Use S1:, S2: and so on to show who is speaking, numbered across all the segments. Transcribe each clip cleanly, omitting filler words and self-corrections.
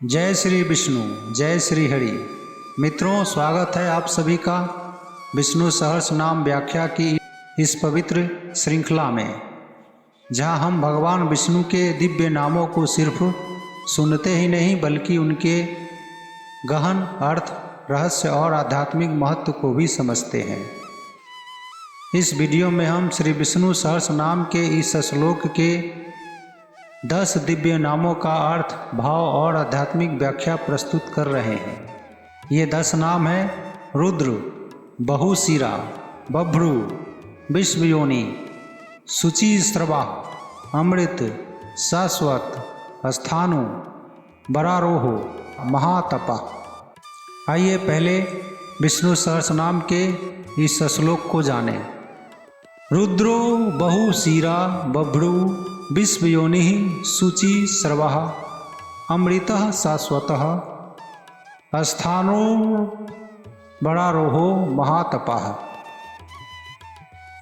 S1: जय श्री विष्णु, जय श्री हरि। मित्रों, स्वागत है आप सभी का विष्णु सहस्र नाम व्याख्या की इस पवित्र श्रृंखला में, जहां हम भगवान विष्णु के दिव्य नामों को सिर्फ सुनते ही नहीं बल्कि उनके गहन अर्थ, रहस्य और आध्यात्मिक महत्व को भी समझते हैं। इस वीडियो में हम श्री विष्णु सहस्र नाम के इस श्लोक के 10 दिव्य नामों का अर्थ, भाव और आध्यात्मिक व्याख्या प्रस्तुत कर रहे हैं। ये 10 नाम हैं रुद्र, बहुशिरा, बभ्रू, विश्वयोनि, शुचिस्रवा, अमृत, शाश्वत, स्थाणु, वरारोह, महातपा। आइए पहले विष्णु सहस्र नाम के इस श्लोक को जानें। रुद्रो बहुशिरा बभ्रू विश्वयोनि शुचिस्रवः अमृतः शाश्वतः स्थाणु वरारोहो महातपः।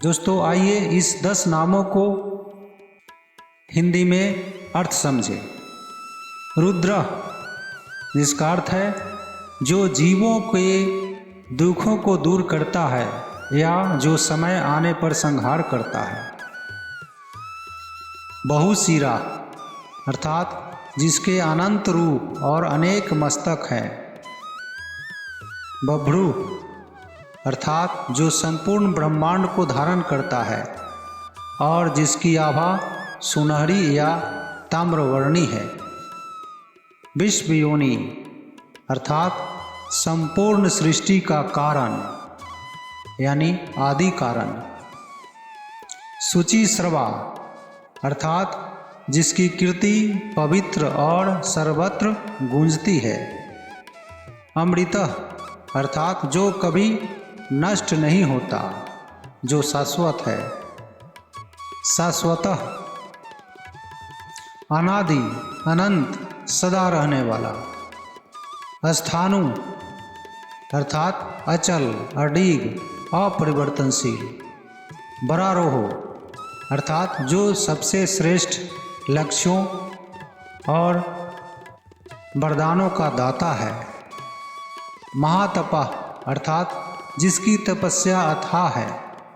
S1: दोस्तों, आइए इस 10 नामों को हिंदी में अर्थ समझें। रुद्र, जिसका अर्थ है जो जीवों के दुखों को दूर करता है या जो समय आने पर संहार करता है। बहुशिरा अर्थात जिसके अनंत रूप और अनेक मस्तक हैं। बभ्रू अर्थात जो संपूर्ण ब्रह्मांड को धारण करता है और जिसकी आभा सुनहरी या ताम्रवर्णी है। विश्वयोनि अर्थात संपूर्ण सृष्टि का कारण यानी आदि कारण। शुचिस्रवा अर्थात जिसकी कीर्ति पवित्र और सर्वत्र गूंजती है। अमृतः अर्थात जो कभी नष्ट नहीं होता, जो शाश्वत है। शाश्वतः अनादि, अनंत, सदा रहने वाला। स्थाणु अर्थात अचल, अडिग, अपरिवर्तनशील। वरारोह अर्थात जो सबसे श्रेष्ठ लक्ष्यों और वरदानों का दाता है। महातपा अर्थात जिसकी तपस्या अथाह है,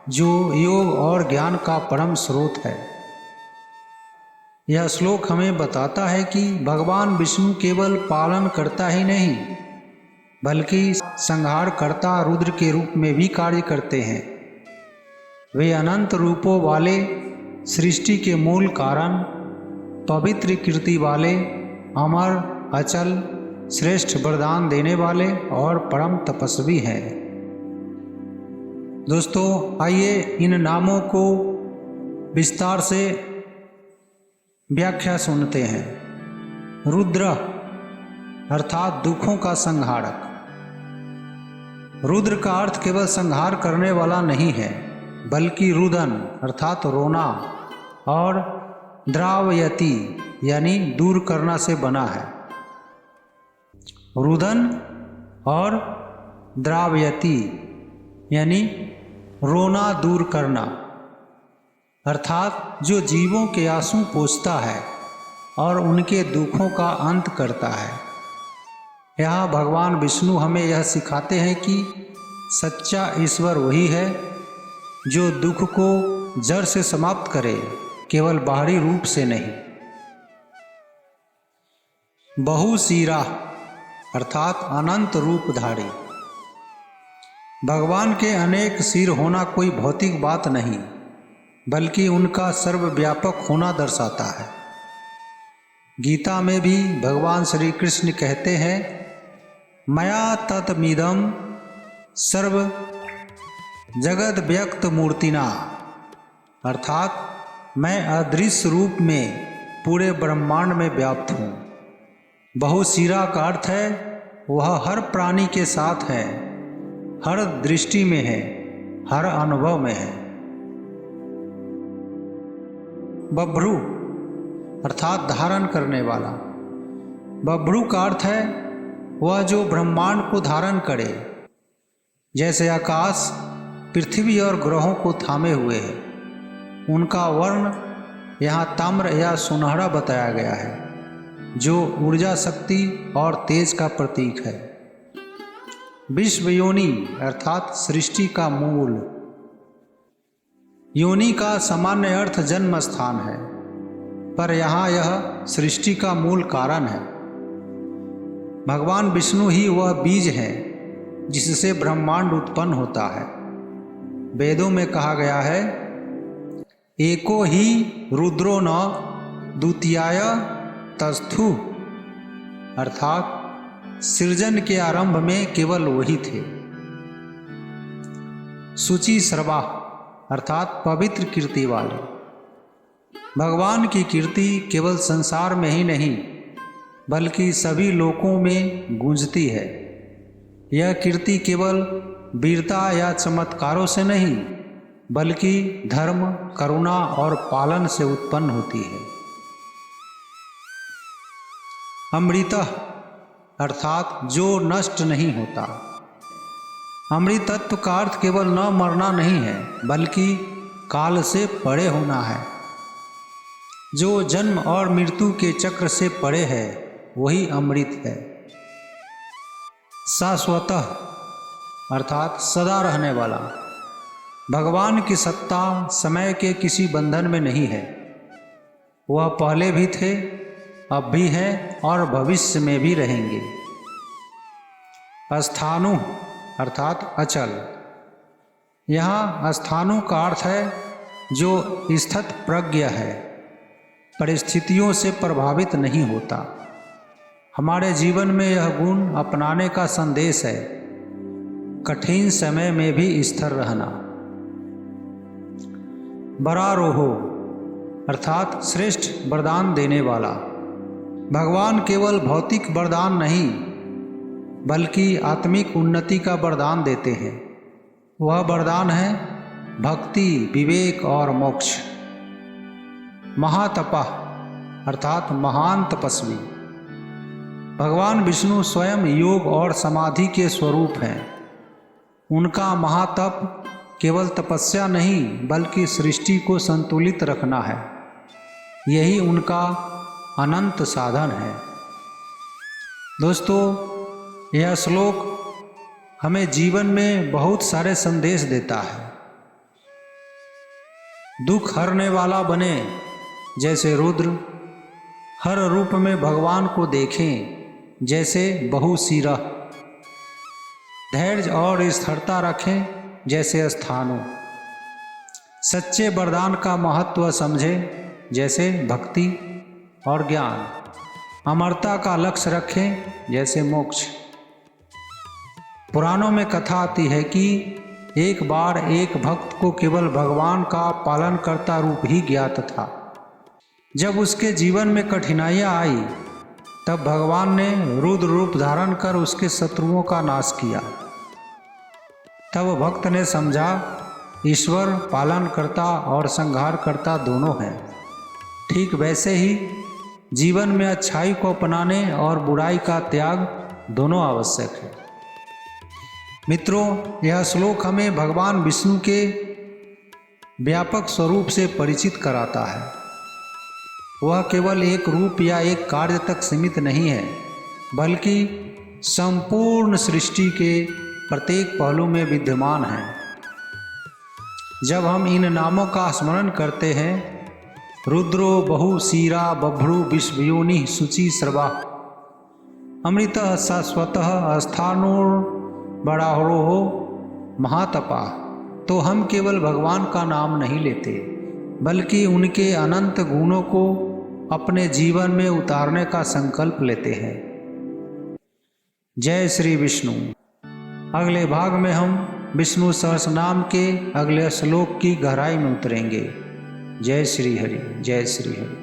S1: जो योग और ज्ञान का परम स्रोत है। यह श्लोक हमें बताता है कि भगवान विष्णु केवल पालन करता ही नहीं बल्कि संहारकर्ता रुद्र के रूप में भी कार्य करते हैं। वे अनंत रूपों वाले, सृष्टि के मूल कारण, पवित्र कीर्ति वाले, अमर, अचल, श्रेष्ठ वरदान देने वाले और परम तपस्वी हैं। दोस्तों, आइए इन नामों को विस्तार से व्याख्या सुनते हैं। रुद्र अर्थात दुखों का संहारक। रुद्र का अर्थ केवल संहार करने वाला नहीं है बल्कि रुदन अर्थात रोना और द्रावयति यानी दूर करना से बना है। रुदन और द्रावयति यानी रोना दूर करना अर्थात जो जीवों के आंसू पोंछता है और उनके दुखों का अंत करता है। यहाँ भगवान विष्णु हमें यह सिखाते हैं कि सच्चा ईश्वर वही है जो दुख को जड़ से समाप्त करे, केवल बाहरी रूप से नहीं। बहुशिरा अर्थात अनंत रूपधारी। भगवान के अनेक सिर होना कोई भौतिक बात नहीं बल्कि उनका सर्वव्यापक होना दर्शाता है। गीता में भी भगवान श्री कृष्ण कहते हैं, मया ततमिदं सर्व जगद व्यक्त मूर्तिना अर्थात मैं अदृश्य रूप में पूरे ब्रह्मांड में व्याप्त हूँ। बहुशिरा का अर्थ है वह हर प्राणी के साथ है, हर दृष्टि में है, हर अनुभव में है। बभ्रू अर्थात धारण करने वाला। बभ्रू का अर्थ है वह जो ब्रह्मांड को धारण करे, जैसे आकाश पृथ्वी और ग्रहों को थामे हुए है। उनका वर्ण यहाँ ताम्र या सुनहरा बताया गया है। जो ऊर्जा शक्ति और तेज का प्रतीक है। विश्व योनि अर्थात सृष्टि का मूल। योनि का सामान्य अर्थ जन्म स्थान है, पर यहाँ यह सृष्टि का मूल कारण है। भगवान विष्णु ही वह बीज है जिससे ब्रह्मांड उत्पन्न होता है। वेदों में कहा गया है, एको ही रुद्रो न द्वितीयाय तस्थु, अर्थात सृजन के आरंभ में केवल वही थे। शुचि सर्वा अर्थात पवित्र कीर्ति वाले। भगवान की कीर्ति केवल संसार में ही नहीं बल्कि सभी लोकों में गूंजती है। यह कीर्ति केवल वीरता या चमत्कारों से नहीं बल्कि धर्म, करुणा और पालन से उत्पन्न होती है। अमृतः अर्थात जो नष्ट नहीं होता। अमृत तत्व का अर्थ केवल न मरना नहीं है बल्कि काल से परे होना है। जो जन्म और मृत्यु के चक्र से परे है वही अमृत है। शाश्वतः अर्थात सदा रहने वाला। भगवान की सत्ता समय के किसी बंधन में नहीं है। वह पहले भी थे, अब भी हैं और भविष्य में भी रहेंगे। अस्थाणु अर्थात अचल। यहाँ अस्थाणु का अर्थ है जो स्थित प्रज्ञ है, परिस्थितियों से प्रभावित नहीं होता। हमारे जीवन में यह गुण अपनाने का संदेश है, कठिन समय में भी स्थिर रहना। वरारोहो अर्थात श्रेष्ठ वरदान देने वाला। भगवान केवल भौतिक वरदान नहीं बल्कि आत्मिक उन्नति का वरदान देते हैं। वह वरदान है भक्ति, विवेक और मोक्ष। महातपः अर्थात महान तपस्वी। भगवान विष्णु स्वयं योग और समाधि के स्वरूप हैं। उनका महातप केवल तपस्या नहीं बल्कि सृष्टि को संतुलित रखना है। यही उनका अनंत साधन है। दोस्तों, यह श्लोक हमें जीवन में बहुत सारे संदेश देता है। दुख हरने वाला बने जैसे रुद्र, हर रूप में भगवान को देखें जैसे बहुशिरः, धैर्य और स्थिरता रखें जैसे अस्थाणु, सच्चे वरदान का महत्व समझें जैसे भक्ति और ज्ञान, अमरता का लक्ष्य रखें जैसे मोक्ष। पुराणों में कथा आती है कि एक बार एक भक्त को केवल भगवान का पालन करता रूप ही ज्ञात था। जब उसके जीवन में कठिनाइयाँ आई तब भगवान ने रुद्र रूप धारण कर उसके शत्रुओं का नाश किया। तब भक्त ने समझा ईश्वर पालनकर्ता और संहारकर्ता दोनों हैं। ठीक वैसे ही जीवन में अच्छाई को अपनाने और बुराई का त्याग दोनों आवश्यक है। मित्रों, यह श्लोक हमें भगवान विष्णु के व्यापक स्वरूप से परिचित कराता है। वह केवल एक रूप या एक कार्य तक सीमित नहीं है बल्कि संपूर्ण सृष्टि के प्रत्येक पहलू में विद्यमान है। जब हम इन नामों का स्मरण करते हैं, रुद्रो बहुशिरा बभ्रु विश्वयोनि शुचि सर्वा, अमृतः शाश्वतः अस्थाणुर्वरारोहो महातपा, तो हम केवल भगवान का नाम नहीं लेते बल्कि उनके अनंत गुणों को अपने जीवन में उतारने का संकल्प लेते हैं। जय श्री विष्णु। अगले भाग में हम विष्णु सहस्रनाम के अगले श्लोक की गहराई में उतरेंगे। जय श्री हरि, जय श्री हरि।